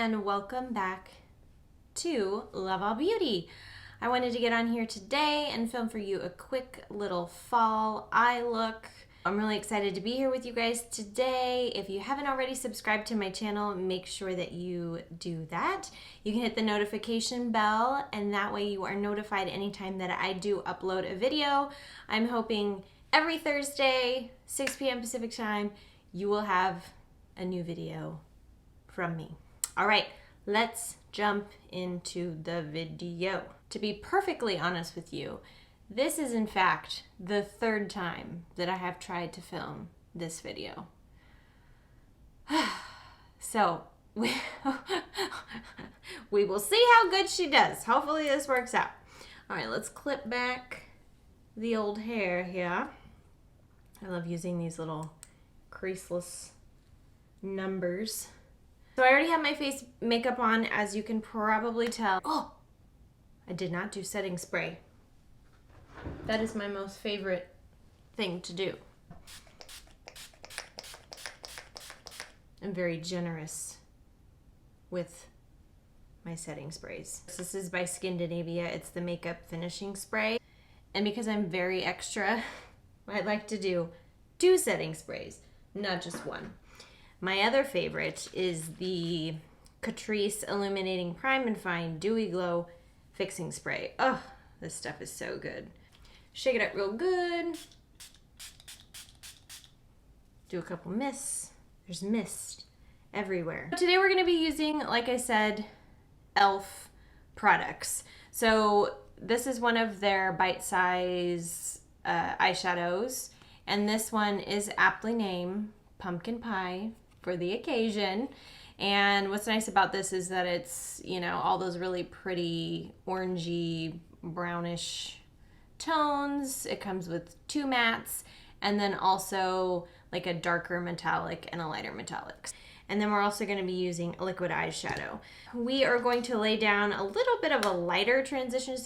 and welcome back to Love All Beauty. I wanted to get on here today and film for you a quick little fall eye look. I'm really excited to be here with you guys today. If you haven't already subscribed to my channel, make sure that you do that. You can hit the notification bell, and that way you are notified anytime that I do upload a video. I'm hoping every Thursday, 6 p.m. Pacific time, you will have a new video from me. All right, let's jump into the video. To be perfectly honest with you, this is in fact the third time that I have tried to film this video. So we will see how good she does. Hopefully this works out. All right, let's clip back the old hair here. I love using these little creaseless numbers. So I already have my face makeup on, as you can probably tell. Oh, I did not do setting spray. That is my most favorite thing to do. I'm very generous with my setting sprays. This is by Skindinavia. It's the makeup finishing spray. And because I'm very extra, I like to do 2 setting sprays, not just one. My other favorite is the Catrice Illuminating Prime and Fine Dewy Glow Fixing Spray. Oh, this stuff is so good. Shake it up real good. Do a couple mists. There's mist everywhere. Today we're gonna be using, like I said, e.l.f. products. So this is one of their bite-size eyeshadows, and this one is aptly named Pumpkin Pie for the occasion. And what's nice about this is that it's, you know, all those really pretty orangey, brownish tones. It comes with 2 mattes, and then also like a darker metallic and a lighter metallic. And then we're also going to be using a liquid eyeshadow. We are going to lay down a little bit of a lighter transition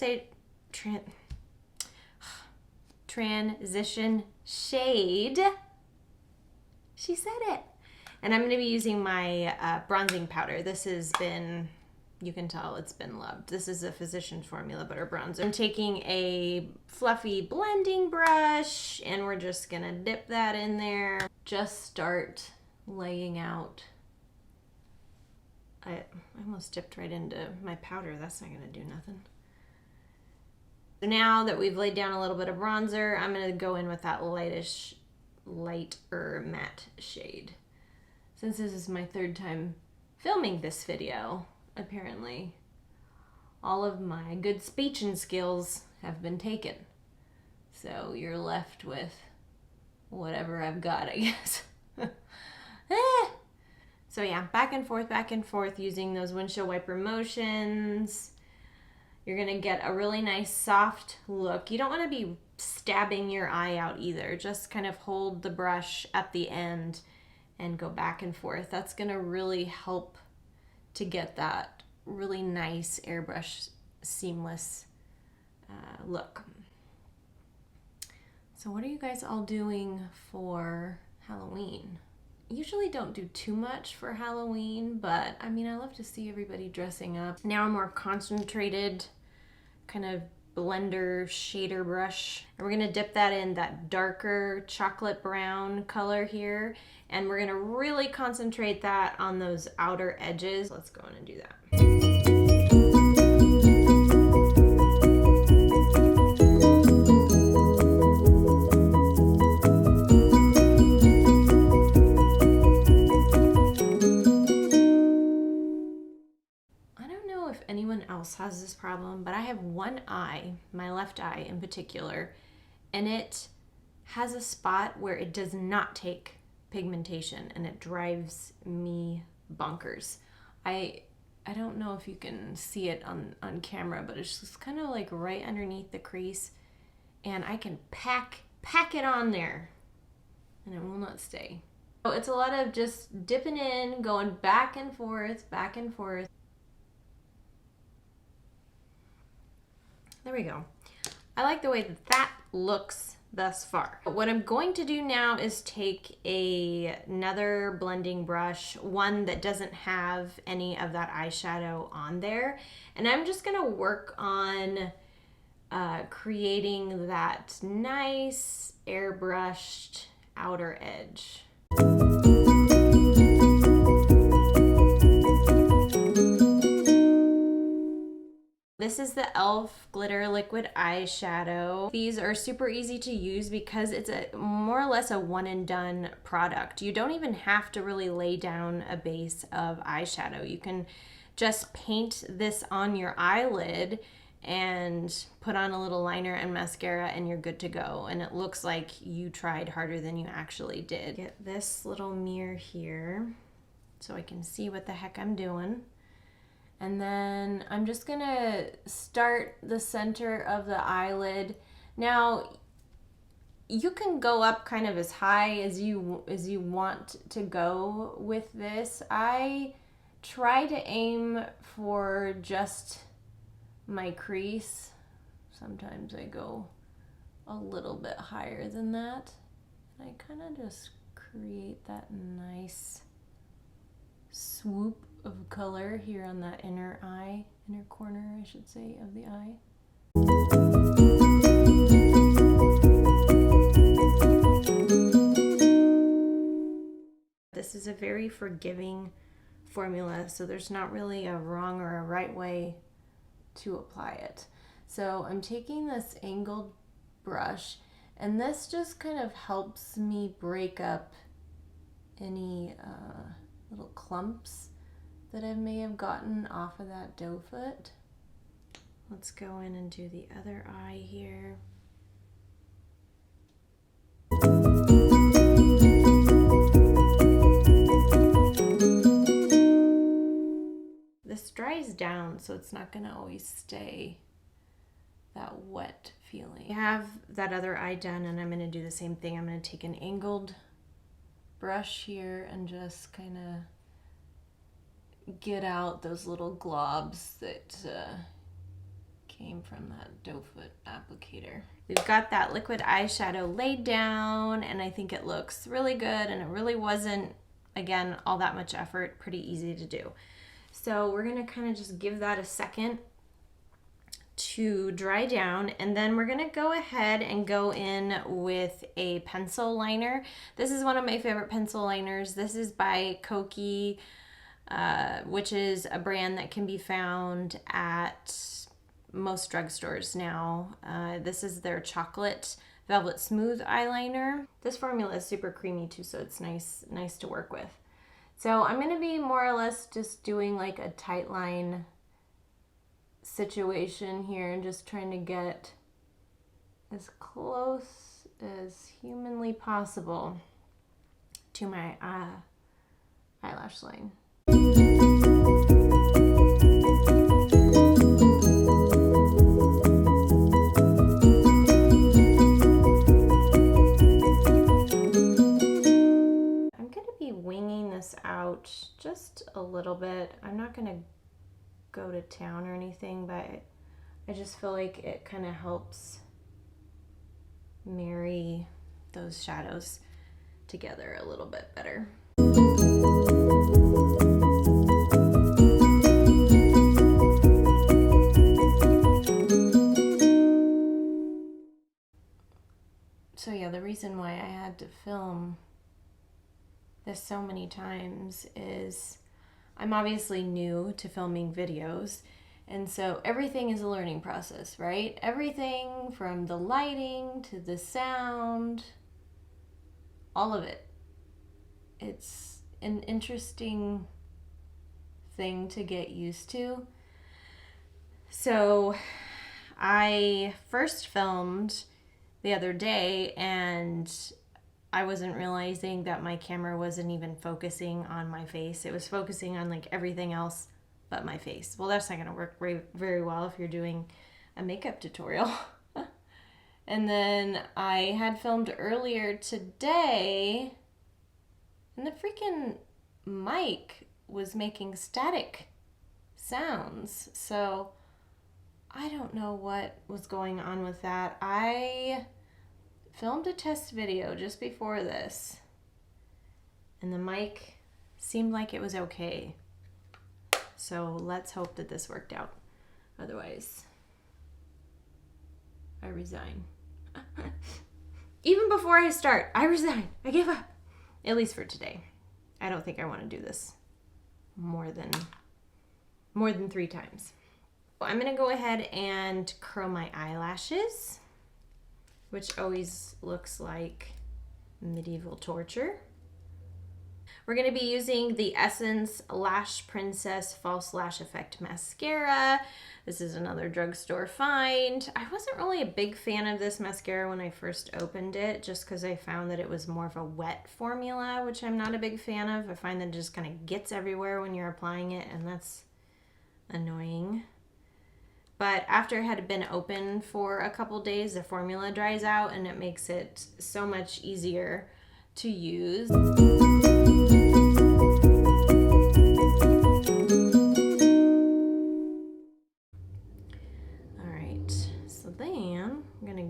shade. She said it. And I'm going to be using my bronzing powder. This has been, you can tell it's been loved. This is a Physicians Formula Butter Bronzer. I'm taking a fluffy blending brush, and we're just going to dip that in there. Just start laying out. I almost dipped right into my powder. That's not going to do nothing. So now that we've laid down a little bit of bronzer, I'm going to go in with that lighter matte shade. Since this is my third time filming this video, apparently all of my good speeching skills have been taken. So you're left with whatever I've got, I guess. So yeah, back and forth using those windshield wiper motions. You're gonna get a really nice soft look. You don't wanna be stabbing your eye out either. Just kind of hold the brush at the end and go back and forth. That's gonna really help to get that really nice airbrush seamless look. So what are you guys all doing for Halloween? Usually don't do too much for Halloween, but I mean, I love to see everybody dressing up. Now a more concentrated kind of blender shader brush. And we're gonna dip that in that darker chocolate brown color here. And we're gonna really concentrate that on those outer edges. Let's go in and do that. Anyone else has this problem, but I have one eye, my left eye in particular, and it has a spot where it does not take pigmentation, and it drives me bonkers. I don't know if you can see it on camera, but it's just kind of like right underneath the crease, and I can pack it on there and it will not stay. So it's a lot of just dipping in, going back and forth, back and forth. There we go. I like the way that looks thus far. What I'm going to do now is take another blending brush, one that doesn't have any of that eyeshadow on there, and I'm just gonna work on creating that nice airbrushed outer edge. This is the e.l.f. Glitter Liquid Eyeshadow. These are super easy to use because it's more or less a one and done product. You don't even have to really lay down a base of eyeshadow. You can just paint this on your eyelid and put on a little liner and mascara and you're good to go. And it looks like you tried harder than you actually did. Get this little mirror here so I can see what the heck I'm doing. And then I'm just gonna start the center of the eyelid. Now, you can go up kind of as high as you want to go with this. I try to aim for just my crease. Sometimes I go a little bit higher than that. And I kind of just create that nice swoop of color here on that inner corner, I should say, of the eye. This is a very forgiving formula, so there's not really a wrong or a right way to apply it. So I'm taking this angled brush, and this just kind of helps me break up any little clumps that I may have gotten off of that doe foot. Let's go in and do the other eye here. This dries down, so it's not gonna always stay that wet feeling. I have that other eye done, and I'm gonna do the same thing. I'm gonna take an angled brush here and just kind of get out those little globs that came from that doe foot applicator. We've got that liquid eyeshadow laid down, and I think it looks really good, and it really wasn't, again, all that much effort, pretty easy to do. So we're gonna kind of just give that a second to dry down, and then we're gonna go ahead and go in with a pencil liner. This is one of my favorite pencil liners. This is by Koki, which is a brand that can be found at most drugstores now. This is their chocolate velvet smooth eyeliner. This formula is super creamy too, so it's nice to work with. So I'm gonna be more or less just doing like a tight line situation here and just trying to get as close as humanly possible to my eyelash line. I'm gonna be winging this out just a little bit. I'm not gonna go to town or anything, but I just feel like it kind of helps marry those shadows together a little bit better. So yeah, the reason why I had to film this so many times is I'm obviously new to filming videos, and so everything is a learning process, right? Everything from the lighting to the sound, all of it. It's an interesting thing to get used to. So I first filmed the other day, and I wasn't realizing that my camera wasn't even focusing on my face. It was focusing on like everything else but my face. Well, that's not gonna work very well if you're doing a makeup tutorial. And then I had filmed earlier today, and the freaking mic was making static sounds. So I don't know what was going on with that. I filmed a test video just before this, and the mic seemed like it was okay. So let's hope that this worked out. Otherwise, I resign. Even before I start, I resign. I give up. At least for today. I don't think I want to do this more than 3 times. I'm going to go ahead and curl my eyelashes, which always looks like medieval torture. We're going to be using the Essence Lash Princess False Lash Effect Mascara. This is another drugstore find. I wasn't really a big fan of this mascara when I first opened it, just because I found that it was more of a wet formula, which I'm not a big fan of. I find that it just kind of gets everywhere when you're applying it, and that's annoying. But after it had been open for a couple days, the formula dries out, and it makes it so much easier to use.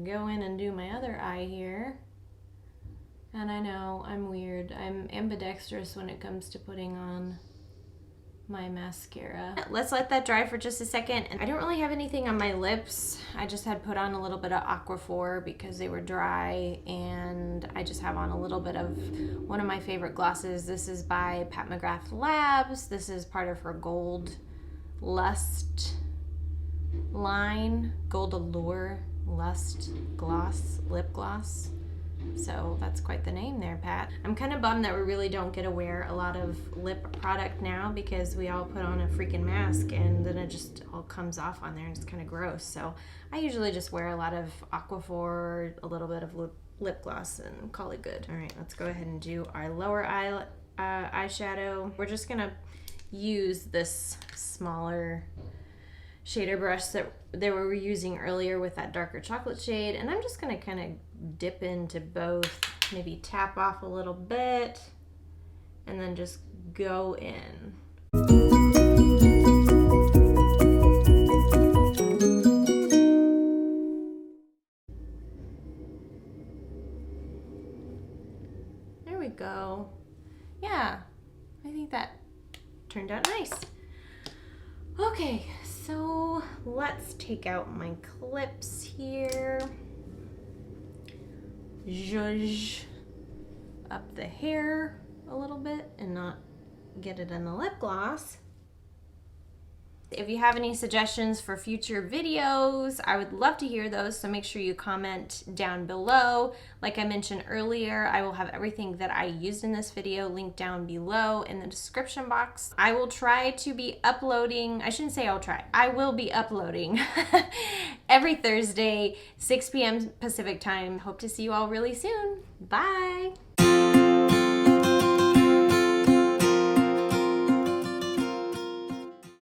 Go in and do my other eye here. And I know I'm weird. I'm ambidextrous when it comes to putting on my mascara. Let's let that dry for just a second. And I don't really have anything on my lips. I just had put on a little bit of Aquaphor because they were dry, and I just have on a little bit of one of my favorite glosses. This is by Pat McGrath Labs. This is part of her Gold Lust line, Gold Allure Lust Gloss, lip gloss. So that's quite the name there, Pat. I'm kind of bummed that we really don't get to wear a lot of lip product now, because we all put on a freaking mask and then it just all comes off on there and it's kind of gross. So I usually just wear a lot of Aquaphor, a little bit of lip gloss, and call it good. All right, let's go ahead and do our lower eye eyeshadow. We're just gonna use this smaller shader brush that we were using earlier with that darker chocolate shade, and I'm just gonna kind of dip into both, maybe tap off a little bit, and then just go in. There we go. Yeah, I think that turned out nice. Okay, so let's take out my clips here. Zhuzh up the hair a little bit and not get it in the lip gloss. If you have any suggestions for future videos, I would love to hear those, so make sure you comment down below. Like I mentioned earlier, I will have everything that I used in this video linked down below in the description box. I will try to be uploading, I shouldn't say I'll try, I will be uploading every Thursday, 6 p.m. Pacific time. Hope to see you all really soon. Bye!